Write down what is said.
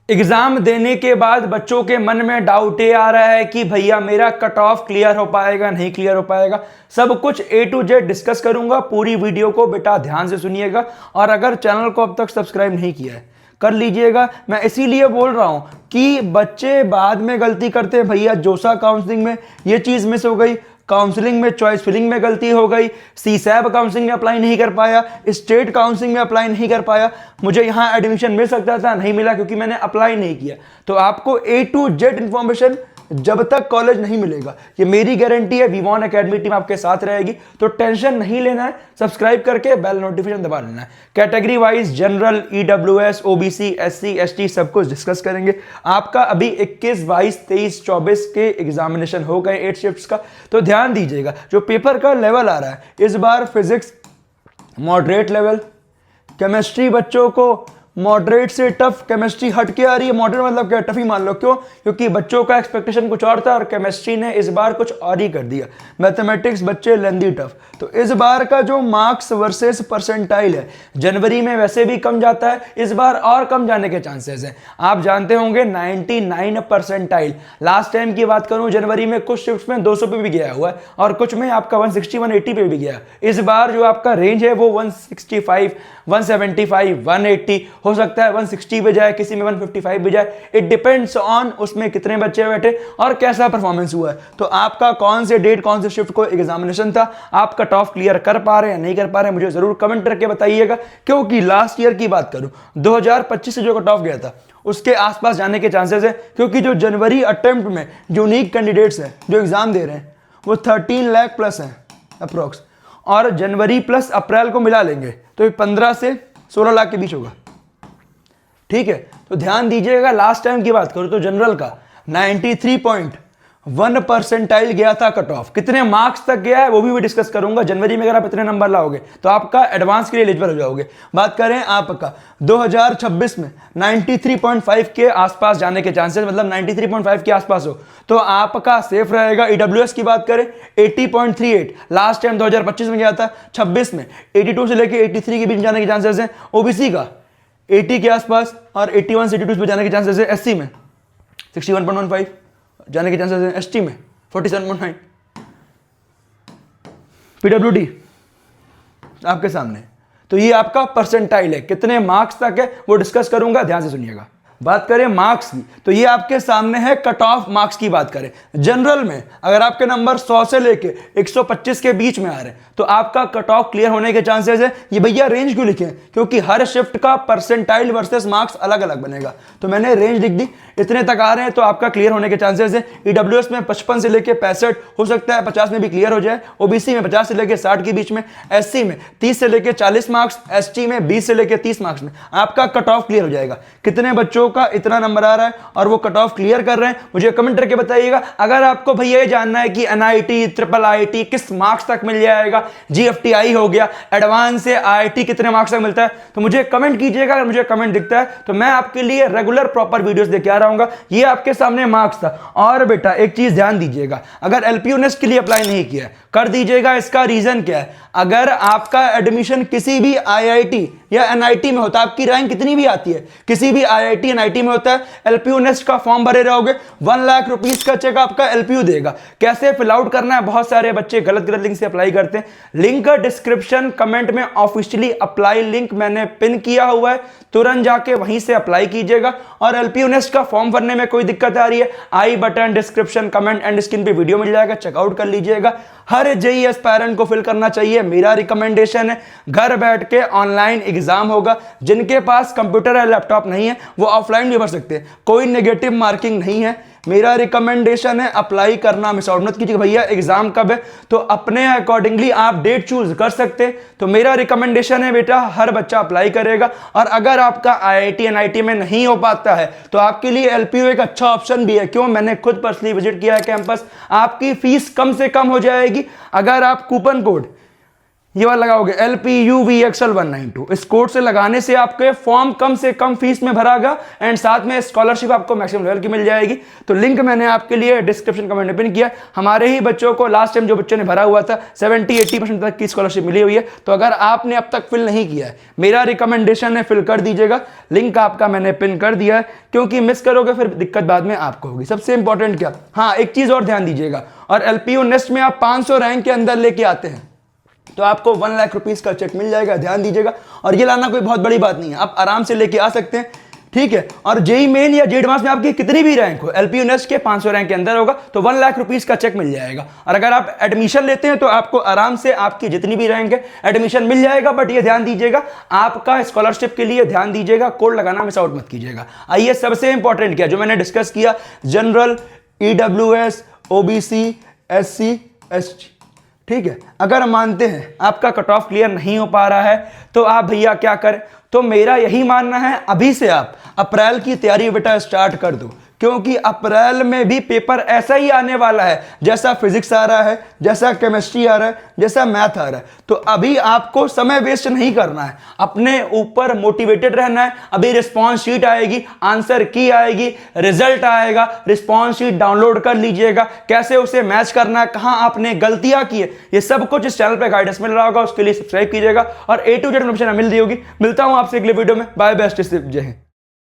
Exam देने के बाद बच्चों के मन में डाउट ये आ रहा है कि भैया मेरा कट ऑफ क्लियर हो पाएगा नहीं क्लियर हो पाएगा। सब कुछ ए टू जेड डिस्कस करूंगा। पूरी वीडियो को बेटा ध्यान से सुनिएगा और अगर चैनल को अब तक सब्सक्राइब नहीं किया है कर लीजिएगा। मैं इसीलिए बोल रहा हूं कि बच्चे बाद में गलती करते हैं, भैया जोसा काउंसलिंग में ये चीज मिस हो गई, काउंसलिंग में चॉइस फिलिंग में गलती हो गई, सीसैब काउंसलिंग में अप्लाई नहीं कर पाया, स्टेट काउंसलिंग में अप्लाई नहीं कर पाया, मुझे यहां एडमिशन मिल सकता था नहीं मिला क्योंकि मैंने अप्लाई नहीं किया। तो आपको ए टू जेड इंफॉर्मेशन जब तक कॉलेज नहीं मिलेगा, ये मेरी गारंटी है। वीवॉन एकेडमी टीम आपके साथ रहेगी, तो टेंशन नहीं लेना है। सब्सक्राइब करके बेल नोटिफिकेशन दबा लेना है। Category wise general, EWS, OBC, SC, ST सब कुछ डिस्कस करेंगे। आपका अभी 21, 22, 23, 24 के एग्जामिनेशन हो गए 8 शिफ्ट्स का, तो ध्यान दीजिएगा जो पेपर का लेवल आ रहा है इस बार फिजिक्स मॉडरेट लेवल, केमिस्ट्री बच्चों को मॉडरेट से टफ, केमिस्ट्री हट के आ रही है। मॉडरेट मतलब क्या, टफ ही मान लो। क्यों? क्योंकि बच्चों का एक्सपेक्टेशन कुछ और था और केमिस्ट्री ने इस बार कुछ और ही कर दिया। मैथमेटिक्स बच्चे लेंदी टफ। तो इस बार का जो मार्क्स वर्सेस परसेंटाइल है, जनवरी में वैसे भी कम जाता है, इस बार और कम जाने के चांसेस हैं। आप जानते होंगे 99 परसेंटाइल। लास्ट टाइम की बात करूं जनवरी में कुछ शिफ्ट में 200 पे भी गया हुआ है और कुछ में आपका 160, 180 पे भी गया। इस बार जो आपका रेंज है वो 165, 175, 180 हो सकता है, 160 पे जाए, किसी में 155 पे जाए। इट डिपेंड्स ऑन उसमें कितने बच्चे बैठे और कैसा परफॉर्मेंस हुआ है। तो आपका कौन से डेट कौन से शिफ्ट को एग्जामिनेशन था, आप कट ऑफ क्लियर कर पा रहे हैं या नहीं कर पा रहे हैं, मुझे जरूर कमेंट करके बताइएगा। क्योंकि लास्ट ईयर की बात करूं 2025 से जो कट ऑफ गया था उसके आसपास जाने के चांसेस है। क्योंकि जो जनवरी अटेम्प्ट में यूनिक कैंडिडेट्स हैं जो एग्जाम दे रहे हैं वो 13 लाख प्लस हैं अप्रोक्स, और जनवरी प्लस अप्रैल को मिला लेंगे तो 15 से 16 लाख के बीच होगा। ठीक है, तो ध्यान दीजिएगा। लास्ट टाइम की बात करूं तो जनरल का 93.1 परसेंटाइल गया था कट ऑफ। कितने मार्क्स तक गया है वो भी डिस्कस करूंगा। जनवरी में अगर आप इतने नंबर लाओगे तो आपका एडवांस के लिए एलिजिबल हो जाओगे। बात करें आपका 2026 में 93.5 के आसपास जाने के चांसेस, मतलब 93.5 के आसपास हो तो आपका सेफ रहेगा। ईडब्ल्यूएस की बात करें 80.38 लास्ट टाइम 2025 में गया था। 26 में 82 से लेके 83 के बीच जाने के चांसेस हैं। ओबीसी का 80 के आसपास और 81 से 82 पे जाने के चांसेस है। एससी में 61.15 जाने के चांसेस हैं। एसटी में 47.9। पीडब्ल्यूडी आपके सामने। तो ये आपका परसेंटाइल है, कितने मार्क्स तक है वो डिस्कस करूंगा, ध्यान से सुनिएगा। बात करें मार्क्स की तो ये आपके सामने है। कट ऑफ मार्क्स की बात करें जनरल में अगर आपके नंबर 100 से लेके 125 के बीच में आ रहे हैं तो आपका कट ऑफ क्लियर होने के चांसेस है। ये भैया रेंज क्यों लिखे? क्योंकि हर शिफ्ट का परसेंटाइल वर्सेस मार्क्स अलग अलग बनेगा, तो मैंने रेंज लिख दी। इतने तक आ रहे हैं तो आपका क्लियर होने के चांसेस है। ईडब्ल्यूएस में 55 से लेके 65 हो सकता है 50 में भी क्लियर हो जाए। ओबीसी में 50 से लेके 60 के बीच में। एससी में 30 से लेके 40 मार्क्स। एसटी में 20 से लेके 30 मार्क्स में आपका कट ऑफ क्लियर हो जाएगा। कितने बच्चों का इतना नंबर आ रहा है और वो कट ऑफ क्लियर कर रहे हैं मुझे कमेंट करके बताइएगा। अगर आपको भैया ये जानना है कि एनआईटी, ट्रिपल आईटी किस मार्क्स तक मिल जाएगा, जीएफटीआई हो गया, एडवांस से आईआईटी कितने मार्क्स तक मिलता है, तो मुझे कमेंट कीजिएगा। अगर मुझे कमेंट दिखता है तो मैं आपके लिए रेगुलर प्रॉपर वीडियोस लेके आ रहा हूँ। ये आपके सामने मार्क्स था। और बेटा एक चीज ध्यान दीजिएगा, अगर एलपीयू नेस्ट के लिए अप्लाई नहीं किया कर दीजिएगा। इसका रीजन क्या है? अगर आपका एडमिशन किसी भी आईआईटी या एनआईटी में होता है, आपकी रैंक कितनी भी आती है, किसी भी आईआईटी एनआईटी में होता है, एलपीयू नेस्ट का फॉर्म भरे रहोगे 1 लाख रुपीस का चेक आपका एलपीयू देगा। कैसे फिल आउट करना है? बहुत सारे बच्चे गलत गलत लिंक से अप्लाई करते हैं। लिंक का डिस्क्रिप्शन कमेंट में ऑफिशियली अप्लाई लिंक मैंने पिन किया हुआ है, तुरंत जाके वहीं से अप्लाई कीजिएगा। और एलपीयू नेस्ट का फॉर्म भरने में कोई दिक्कत आ रही है, I button, description, comment end screen पे वीडियो मिल जाएगा, चेकआउट कर लीजिएगा। हर जेईई एस्पायरेंट को फिल करना चाहिए, मेरा रिकमेंडेशन है। घर बैठ के ऑनलाइन एग्जाम होगा। जिनके पास कंप्यूटर या लैपटॉप नहीं है वो ऑफलाइन भी भर सकते हैं, कोई नेगेटिव मार्किंग नहीं है। मेरा रिकमेंडेशन है अप्लाई करना मिस आउट मत कीजिए। भैया एग्जाम कब है तो अपने अकॉर्डिंगली आप डेट चूज कर सकते हैं। तो मेरा रिकमेंडेशन है बेटा हर बच्चा अप्लाई करेगा। और अगर आपका आईआईटी एनआईटी में नहीं हो पाता है तो आपके लिए एलपीयू एक अच्छा ऑप्शन भी है। क्यों? मैंने खुद पर्सनली विजिट किया है कैंपस। आपकी फीस कम से कम हो जाएगी अगर आप कूपन कोड ये वाला लगाओगे LPUVXL192। इस कोड से लगाने से आपके फॉर्म कम से कम फीस में भरागा एंड साथ में स्कॉलरशिप आपको मैक्सिमम लेवल की मिल जाएगी। तो लिंक मैंने आपके लिए डिस्क्रिप्शन कमेंट में पिन किया। हमारे ही बच्चों को लास्ट टाइम जो बच्चों ने भरा हुआ था 70-80% तक की स्कॉलरशिप मिली हुई है। तो अगर आपने अब तक फिल नहीं किया है, मेरा रिकमेंडेशन है फिल कर दीजिएगा। लिंक आपका मैंने पिन कर दिया है, क्योंकि मिस करोगे फिर दिक्कत बाद में आपको होगी। सबसे इंपॉर्टेंट क्या, हाँ एक चीज और ध्यान दीजिएगा, और LPU नेस्ट में आप 500 रैंक के अंदर लेके आते हैं तो आपको 1 लाख रुपीस का चेक मिल जाएगा, ध्यान दीजिएगा। और ये लाना कोई बहुत बड़ी बात नहीं है, आप आराम से लेके आ सकते हैं, ठीक है। और जेई मेन या जेई एडवांस में आपकी कितनी भी रैंक हो, LPU नेस्ट के 500 रैंक के अंदर होगा तो 1 लाख रुपीस का चेक मिल जाएगा। और अगर आप एडमिशन लेते हैं तो आपको आराम से आपकी जितनी भी रैंक है एडमिशन मिल जाएगा। बट ये ध्यान दीजिएगा, आपका स्कॉलरशिप के लिए ध्यान दीजिएगा, कोड लगाना मिस आउट मत कीजिएगा। आइए सबसे इंपॉर्टेंट क्या जो मैंने डिस्कस किया, general, EWS, OBC, SC, ST, ठीक है। अगर मानते हैं आपका कट ऑफ क्लियर नहीं हो पा रहा है तो आप भैया क्या करें, तो मेरा यही मानना है अभी से आप अप्रैल की तैयारी बेटा स्टार्ट कर दो, क्योंकि अप्रैल में भी पेपर ऐसा ही आने वाला है जैसा फिजिक्स आ रहा है, जैसा केमिस्ट्री आ रहा है, जैसा मैथ आ रहा है। तो अभी आपको समय वेस्ट नहीं करना है, अपने ऊपर मोटिवेटेड रहना है। अभी रिस्पॉन्स शीट आएगी, आंसर की आएगी, रिजल्ट आएगा, रिस्पॉन्स शीट डाउनलोड कर लीजिएगा, कैसे उसे मैच करना है, कहां आपने गलतियां की है, ये सब कुछ इस चैनल पर गाइडेंस मिल रहा होगा। उसके लिए सब्सक्राइब कीजिएगा और A to Z इन्फॉर्मेशन मिल रही होगी। मिलता हूं आपसे अगले वीडियो में, बाय, बेस्ट, जय हिंद।